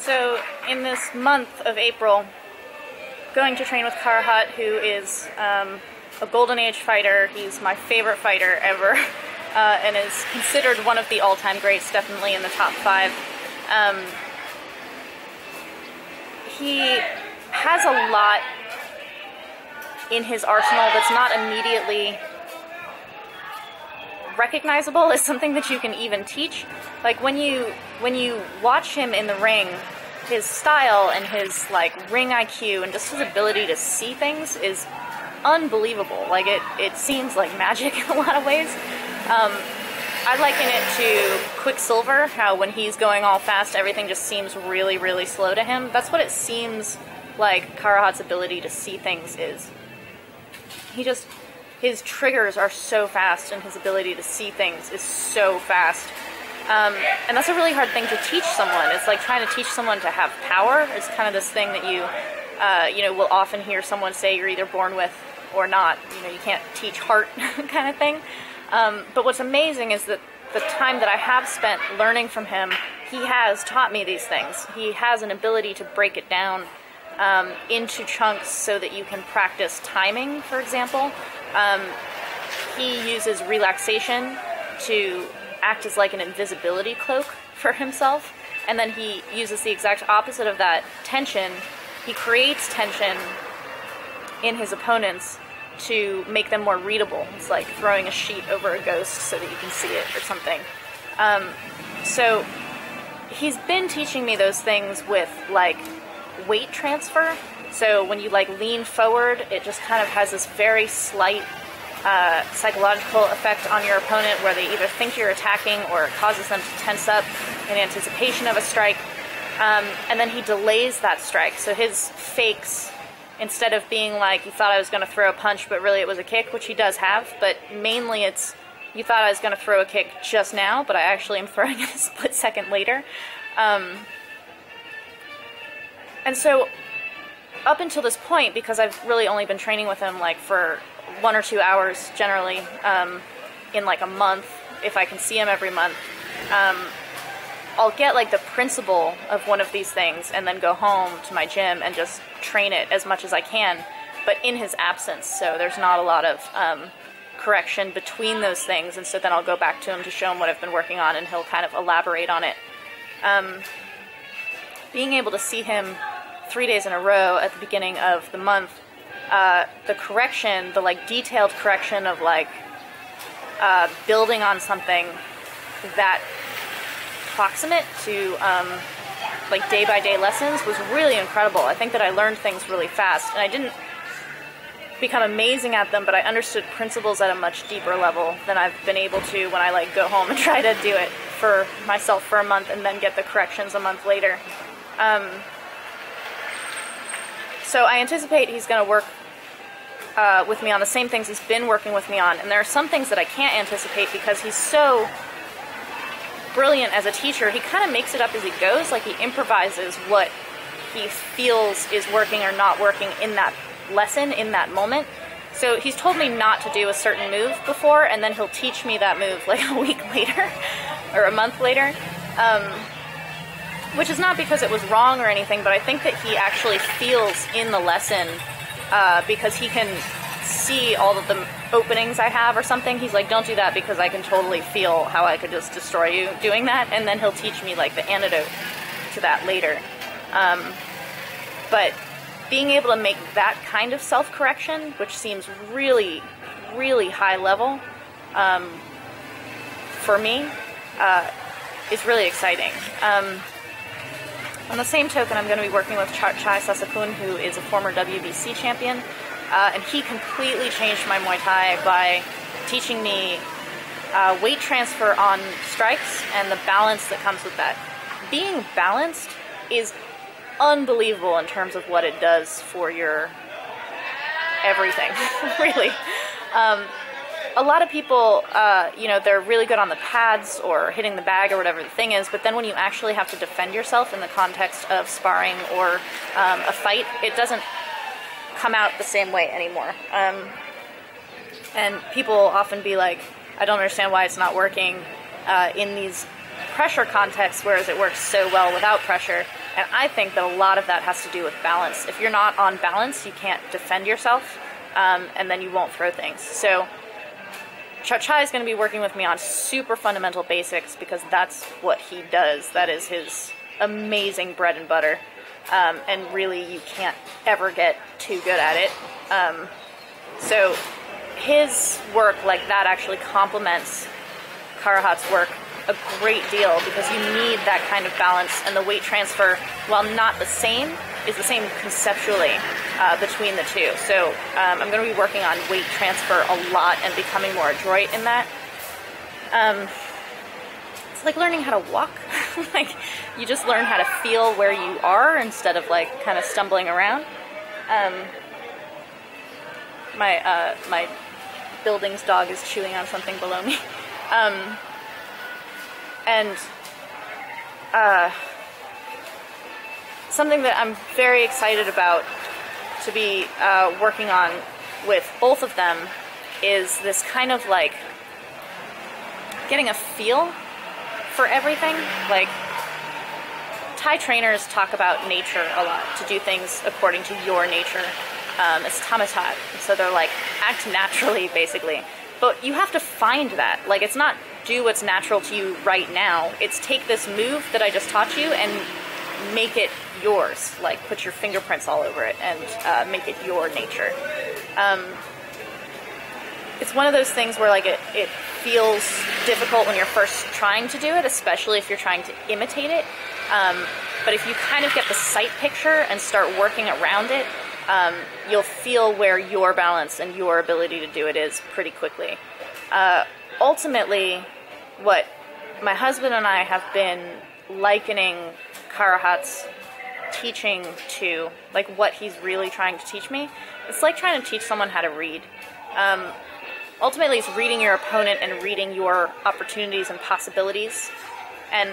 So in this month of April, going to train with Karuhat, who is a Golden Age fighter. He's my favorite fighter ever, and is considered one of the all-time greats, definitely in the top 5. He has a lot in his arsenal that's not immediately recognizable as something that you can even teach. Like when you watch him in the ring, his style and his like ring IQ and just his ability to see things is unbelievable. Like it seems like magic in a lot of ways. I liken it to Quicksilver, how when he's going all fast, everything just seems really, really slow to him. That's what it seems like Karuhat's ability to see things is. His triggers are so fast, and his ability to see things is so fast. And that's a really hard thing to teach someone. It's like trying to teach someone to have power. It's kind of this thing that you will often hear someone say you're either born with or not. You can't teach heart kind of thing. But what's amazing is that the time that I have spent learning from him, he has taught me these things. He has an ability to break it down into chunks so that you can practice timing, for example. He uses relaxation to act as like an invisibility cloak for himself, and then he uses the exact opposite of that, tension. He creates tension in his opponents to make them more readable. It's like throwing a sheet over a ghost so that you can see it or something. So he's been teaching me those things with like weight transfer. So when you like lean forward, it just kind of has this very slight psychological effect on your opponent where they either think you're attacking or it causes them to tense up in anticipation of a strike. And then he delays that strike. So his fakes, instead of being like, you thought I was going to throw a punch, but really it was a kick, which he does have, but mainly it's, you thought I was going to throw a kick just now, but I actually am throwing it a split second later. And so up until this point, because I've really only been training with him like for 1 or 2 hours generally in like a month, if I can see him every month, I'll get like the principle of one of these things and then go home to my gym and just train it as much as I can, but in his absence. So there's not a lot of correction between those things, and so then I'll go back to him to show him what I've been working on, and he'll kind of elaborate on it. Being able to see him 3 days in a row at the beginning of the month, the correction, the like detailed correction of like building on something that proximate to like day-by-day lessons was really incredible. I think that I learned things really fast, and I didn't become amazing at them, but I understood principles at a much deeper level than I've been able to when I like go home and try to do it for myself for a month and then get the corrections a month later. So I anticipate he's going to work with me on the same things he's been working with me on, and there are some things that I can't anticipate because he's so brilliant as a teacher. He kind of makes it up as he goes, like he improvises what he feels is working or not working in that lesson, in that moment. So he's told me not to do a certain move before, and then he'll teach me that move like a week later or a month later, which is not because it was wrong or anything, but I think that he actually feels in the lesson because he can see all of the openings I have or something. He's like, don't do that because I can totally feel how I could just destroy you doing that, and then he'll teach me like the antidote to that later. But being able to make that kind of self-correction, which seems really, really high level for me, is really exciting. On the same token, I'm going to be working with Chai Sasakun, who is a former WBC champion, and he completely changed my Muay Thai by teaching me weight transfer on strikes and the balance that comes with that. Being balanced is unbelievable in terms of what it does for your everything, really. A lot of people, they're really good on the pads or hitting the bag or whatever the thing is, but then when you actually have to defend yourself in the context of sparring or a fight, it doesn't come out the same way anymore. And people often be like, I don't understand why it's not working in these pressure context, whereas it works so well without pressure. And I think that a lot of that has to do with balance. If you're not on balance, you can't defend yourself, and then you won't throw things. So Chai is going to be working with me on super fundamental basics because that's what he does. That is his amazing bread and butter. And really, you can't ever get too good at it. So his work like that actually complements Karuhat's work a great deal because you need that kind of balance, and the weight transfer, while not the same, is the same conceptually between the two. So I'm going to be working on weight transfer a lot and becoming more adroit in that. It's like learning how to walk. Like, you just learn how to feel where you are instead of like kind of stumbling around. My building's dog is chewing on something below me. Something that I'm very excited about to be working on with both of them is this kind of like getting a feel for everything. Like, Thai trainers talk about nature a lot, to do things according to your nature. It's tamatat, so they're like, act naturally, basically. But you have to find that. Like, it's not do what's natural to you right now. It's take this move that I just taught you and make it yours. Like, put your fingerprints all over it and make it your nature. It's one of those things where, like, it feels difficult when you're first trying to do it, especially if you're trying to imitate it. But if you kind of get the sight picture and start working around it, you'll feel where your balance and your ability to do it is pretty quickly. Ultimately, what my husband and I have been likening Karuhat's teaching to, like what he's really trying to teach me, it's like trying to teach someone how to read. Ultimately, it's reading your opponent and reading your opportunities and possibilities. And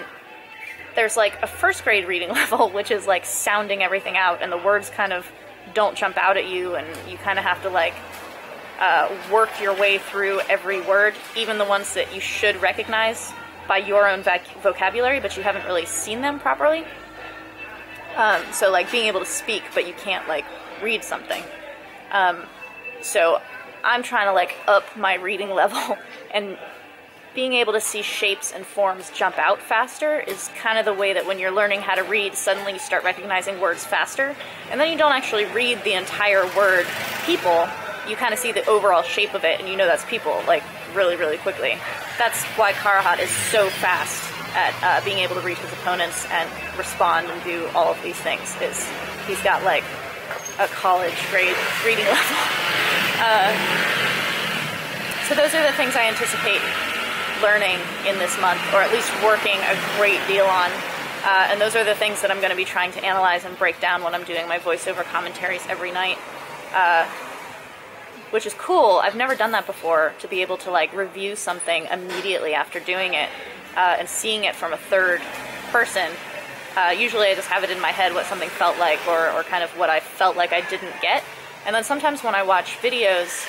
there's like a first grade reading level, which is like sounding everything out, and the words kind of don't jump out at you, and you kind of have to like work your way through every word, even the ones that you should recognize by your own vocabulary, but you haven't really seen them properly. So like being able to speak, but you can't like read something. So I'm trying to like up my reading level, and being able to see shapes and forms jump out faster is kind of the way that when you're learning how to read, suddenly you start recognizing words faster, and then you don't actually read the entire word people, you kind of see the overall shape of it, and you know that's people, like, really, really quickly. That's why Karuhat is so fast at being able to read his opponents and respond and do all of these things, is he's got, like, a college grade reading level. So those are the things I anticipate learning in this month, or at least working a great deal on. And those are the things that I'm going to be trying to analyze and break down when I'm doing my voiceover commentaries every night. Which is cool. I've never done that before, to be able to like review something immediately after doing it and seeing it from a third person. Usually I just have it in my head what something felt like, or kind of what I felt like I didn't get. And then sometimes when I watch videos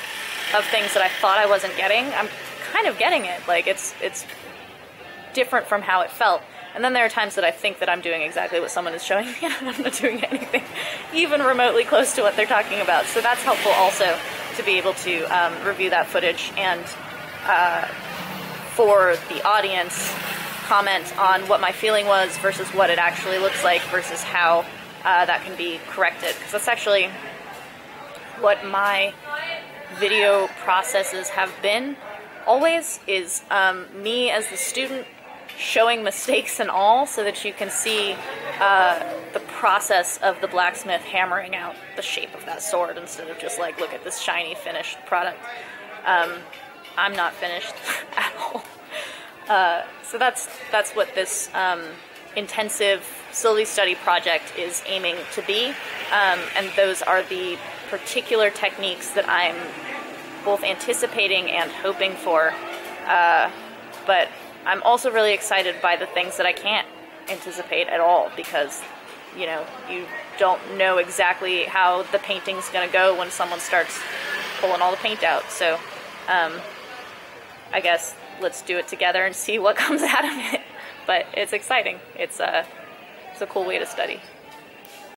of things that I thought I wasn't getting, I'm kind of getting it. Like, it's different from how it felt. And then there are times that I think that I'm doing exactly what someone is showing me, and I'm not doing anything even remotely close to what they're talking about. So that's helpful also, to be able to review that footage and for the audience, comment on what my feeling was versus what it actually looks like versus how that can be corrected. Because that's actually what my video processes have been always, is me as the student showing mistakes and all, so that you can see the process of the blacksmith hammering out the shape of that sword, instead of just like, look at this shiny finished product. I'm not finished at all. So that's what this intensive Sylvie study project is aiming to be, and those are the particular techniques that I'm both anticipating and hoping for, but I'm also really excited by the things that I can't anticipate at all, because, you know, you don't know exactly how the painting's going to go when someone starts pulling all the paint out. So I guess let's do it together and see what comes out of it. but it's exciting. It's a cool way to study.